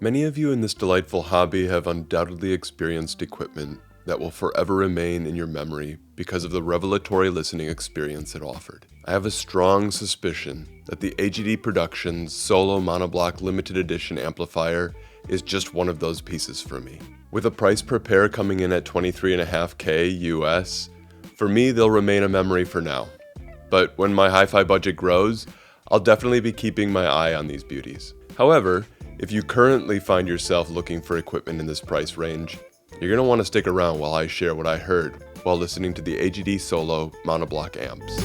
Many of you in this delightful hobby have undoubtedly experienced equipment that will forever remain in your memory because of the revelatory listening experience it offered. I have a strong suspicion that the AGD Productions Solo Monoblock Limited Edition amplifier is just one of those pieces for me. With a price per pair coming in at $23.5K US, for me they'll remain a memory for now. But when my hi-fi budget grows, I'll definitely be keeping my eye on these beauties. However, if you currently find yourself looking for equipment in this price range, you're going to want to stick around while I share what I heard while listening to the AGD Solo Monoblock amps.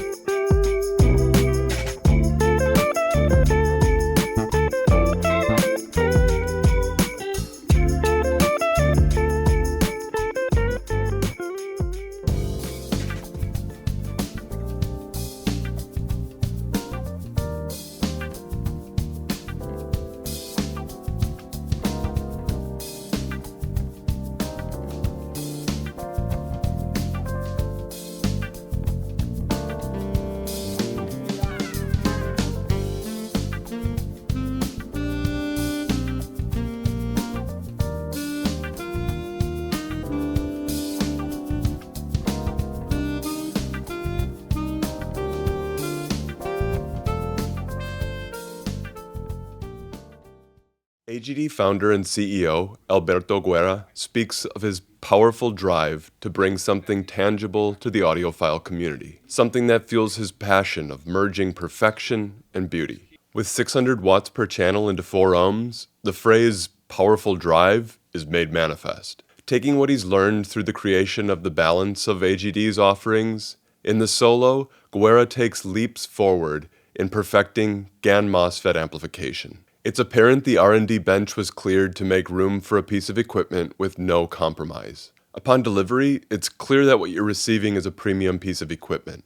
AGD founder and CEO Alberto Guerra speaks of his powerful drive to bring something tangible to the audiophile community, something that fuels his passion of merging perfection and beauty. With 600 watts per channel into 4 ohms, the phrase powerful drive is made manifest. Taking what he's learned through the creation of the balance of AGD's offerings, in the Solo, Guerra takes leaps forward in perfecting GaN MOSFET amplification. It's apparent the R&D bench was cleared to make room for a piece of equipment with no compromise. Upon delivery, it's clear that what you're receiving is a premium piece of equipment.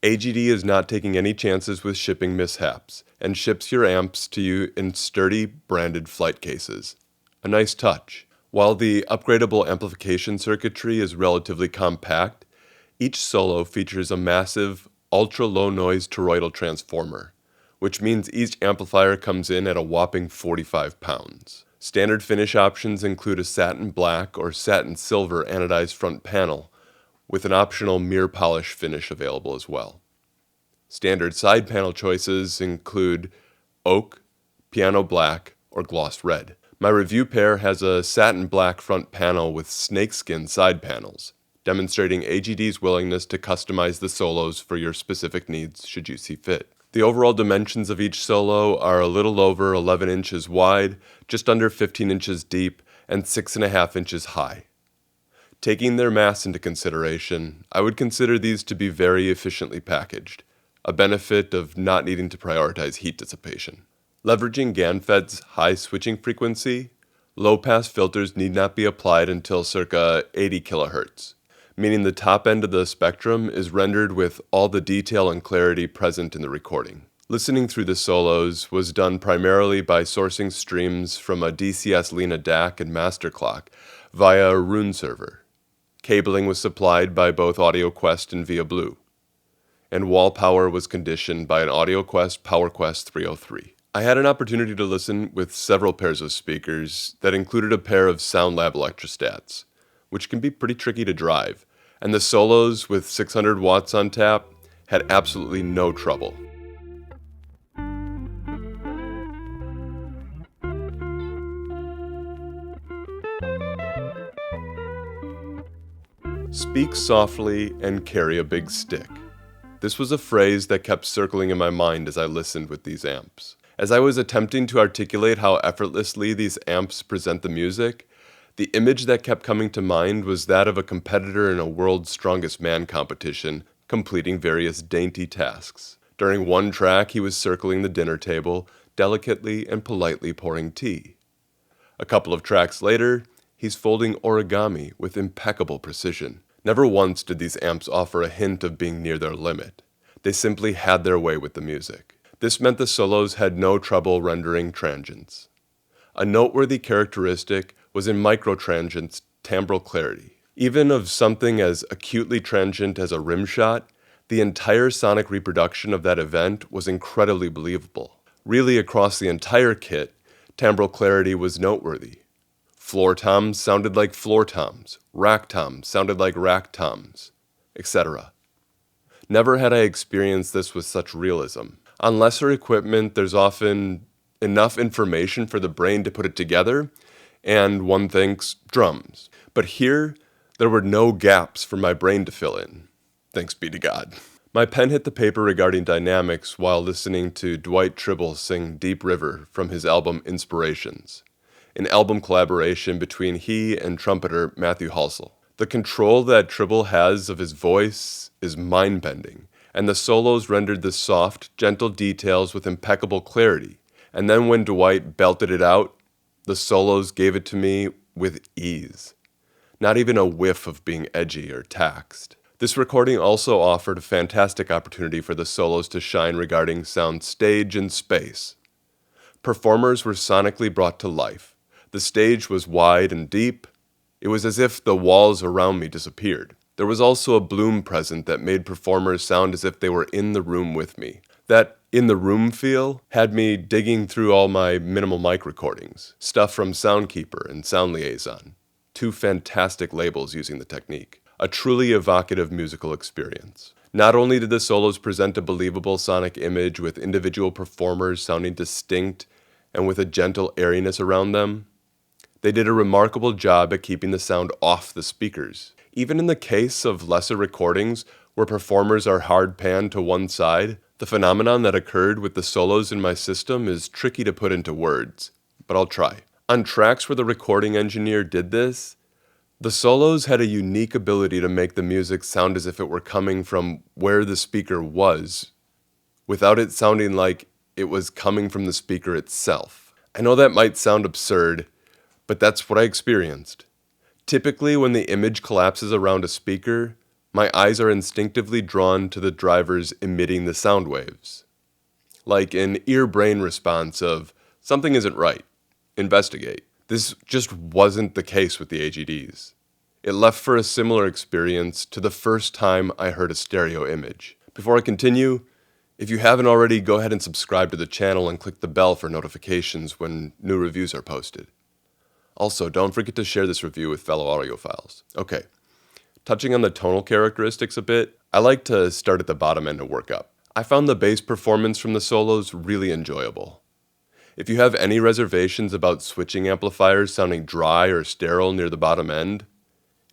AGD is not taking any chances with shipping mishaps and ships your amps to you in sturdy, branded flight cases. A nice touch. While the upgradable amplification circuitry is relatively compact, each Solo features a massive, ultra-low noise toroidal transformer, which means each amplifier comes in at a whopping 45 pounds. Standard finish options include a satin black or satin silver anodized front panel, with an optional mirror polish finish available as well. Standard side panel choices include oak, piano black, or gloss red. My review pair has a satin black front panel with snakeskin side panels, demonstrating AGD's willingness to customize the Solos for your specific needs should you see fit. The overall dimensions of each Solo are a little over 11 inches wide, just under 15 inches deep, and 6.5 inches high. Taking their mass into consideration, I would consider these to be very efficiently packaged, a benefit of not needing to prioritize heat dissipation. Leveraging GaNFET's high switching frequency, low-pass filters need not be applied until circa 80 kHz. Meaning the top end of the spectrum is rendered with all the detail and clarity present in the recording. Listening through the Solos was done primarily by sourcing streams from a DCS Lena DAC and master clock via a Rune server. Cabling was supplied by both AudioQuest and Via Blue, and wall power was conditioned by an AudioQuest PowerQuest 303. I had an opportunity to listen with several pairs of speakers that included a pair of SoundLab electrostats, which can be pretty tricky to drive, and the Solos with 600 watts on tap had absolutely no trouble. Speak softly and carry a big stick. This was a phrase that kept circling in my mind as I listened with these amps. As I was attempting to articulate how effortlessly these amps present the music, the image that kept coming to mind was that of a competitor in a World's Strongest Man competition, completing various dainty tasks. During one track, he was circling the dinner table, delicately and politely pouring tea. A couple of tracks later, he's folding origami with impeccable precision. Never once did these amps offer a hint of being near their limit. They simply had their way with the music. This meant the Solos had no trouble rendering transients. A noteworthy characteristic was in microtransient's timbral clarity. Even of something as acutely transient as a rim shot, the entire sonic reproduction of that event was incredibly believable. Really, across the entire kit, Timbral clarity was noteworthy. Floor toms sounded like floor toms, rack toms sounded like rack toms, etc. Never had I experienced this with such realism. On lesser equipment, there's often enough information for the brain to put it together, and one thinks drums. But here, there were no gaps for my brain to fill in. Thanks be to God. My pen hit the paper regarding dynamics while listening to Dwight Tribble sing Deep River from his album Inspirations, an album collaboration between he and trumpeter Matthew Halsell. The control that Tribble has of his voice is mind-bending, and the solos rendered the soft, gentle details with impeccable clarity. And then when Dwight belted it out, the solos gave it to me with ease. Not even a whiff of being edgy or taxed. This recording also offered a fantastic opportunity for the solos to shine regarding sound stage and space. Performers were sonically brought to life. The stage was wide and deep. It was as if the walls around me disappeared. There was also a bloom present that made performers sound as if they were in the room with me. That in the room feel had me digging through all my minimal mic recordings, stuff from Soundkeeper and Sound Liaison, two fantastic labels using the technique. A truly evocative musical experience. Not only did the solos present a believable sonic image with individual performers sounding distinct and with a gentle airiness around them, they did a remarkable job at keeping the sound off the speakers. Even in the case of lesser recordings where performers are hard panned to one side, the phenomenon that occurred with the solos in my system is tricky to put into words, but I'll try. On tracks where the recording engineer did this, the solos had a unique ability to make the music sound as if it were coming from where the speaker was, without it sounding like it was coming from the speaker itself. I know that might sound absurd, but that's what I experienced. Typically, when the image collapses around a speaker, my eyes are instinctively drawn to the drivers emitting the sound waves. Like an ear-brain response of, something isn't right, investigate. This just wasn't the case with the AGDs. It left for a similar experience to the first time I heard a stereo image. Before I continue, if you haven't already, go ahead and subscribe to the channel and click the bell for notifications when new reviews are posted. Also, don't forget to share this review with fellow audiophiles. Okay, touching on the tonal characteristics a bit, I like to start at the bottom end and work up. I found the bass performance from the solos really enjoyable. If you have any reservations about switching amplifiers sounding dry or sterile near the bottom end,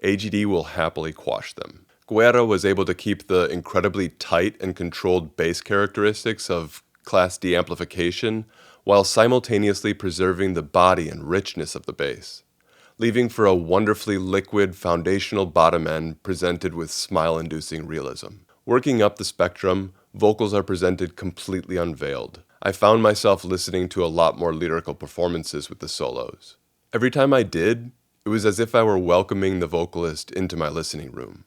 AGD will happily quash them. Guerra was able to keep the incredibly tight and controlled bass characteristics of Class D amplification while simultaneously preserving the body and richness of the bass, leaving for a wonderfully liquid foundational bottom end presented with smile-inducing realism. Working up the spectrum, vocals are presented completely unveiled. I found myself listening to a lot more lyrical performances with the solos. Every time I did, it was as if I were welcoming the vocalist into my listening room.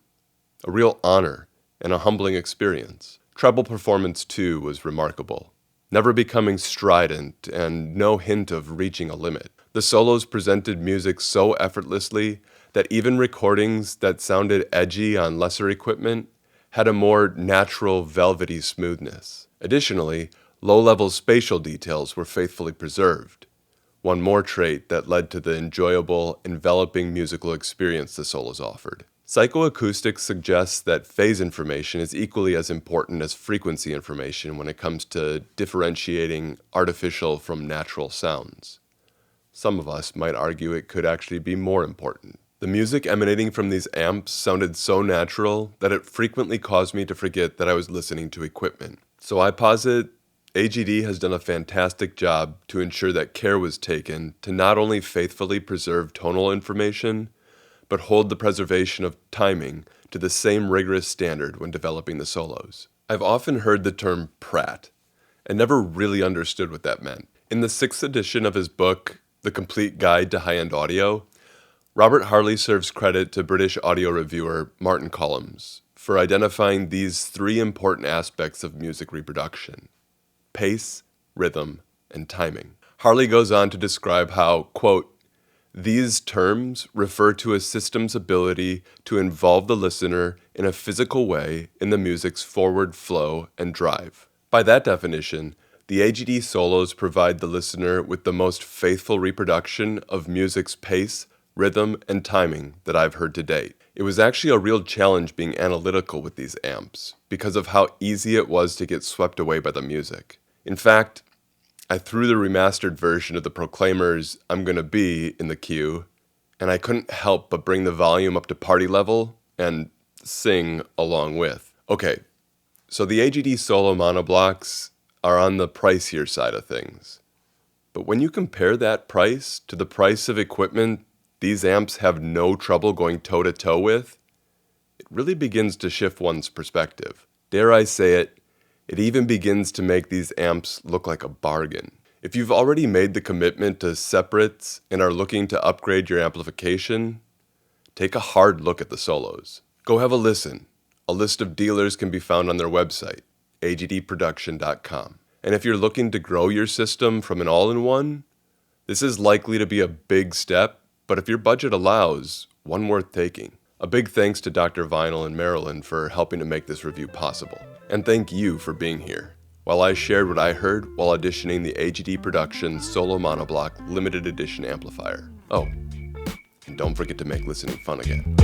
A real honor and a humbling experience. Treble performance too was remarkable, never becoming strident and no hint of reaching a limit. The solos presented music so effortlessly that even recordings that sounded edgy on lesser equipment had a more natural velvety smoothness. Additionally, low-level spatial details were faithfully preserved, one more trait that led to the enjoyable, enveloping musical experience the solos offered. Psychoacoustics suggests that phase information is equally as important as frequency information when it comes to differentiating artificial from natural sounds. Some of us might argue it could actually be more important. The music emanating from these amps sounded so natural that it frequently caused me to forget that I was listening to equipment. So I posit AGD has done a fantastic job to ensure that care was taken to not only faithfully preserve tonal information, but hold the preservation of timing to the same rigorous standard when developing the solos. I've often heard the term Pratt, and never really understood what that meant. In the 6th edition of his book, The Complete Guide to High-End Audio, Robert Harley serves credit to British audio reviewer Martin Collins for identifying these 3 important aspects of music reproduction: pace, rhythm, and timing. Harley goes on to describe how, quote, these terms refer to a system's ability to involve the listener in a physical way in the music's forward flow and drive. By that definition, The AGD solos provide the listener with the most faithful reproduction of music's pace, rhythm, and timing that I've heard to date. It was actually a real challenge being analytical with these amps because of how easy it was to get swept away by the music. In fact, I threw the remastered version of the Proclaimers' I'm Gonna Be in the queue, and I couldn't help but bring the volume up to party level and sing along with. Okay, so the AGD solo monoblocks are on the pricier side of things. But when you compare that price to the price of equipment these amps have no trouble going toe-to-toe with, it really begins to shift one's perspective. Dare I say it, it even begins to make these amps look like a bargain. If you've already made the commitment to separates and are looking to upgrade your amplification, take a hard look at the solos. Go have a listen. A list of dealers can be found on their website, agdproduction.com. And if you're looking to grow your system from an all-in-one, this is likely to be a big step, but if your budget allows, one worth taking. A big thanks to Dr. Vinyl and Marilyn for helping to make this review possible. And thank you for being here, while I shared what I heard while auditioning the AGD Production Solo Monoblock Limited Edition Amplifier. Oh, and don't forget to make listening fun again.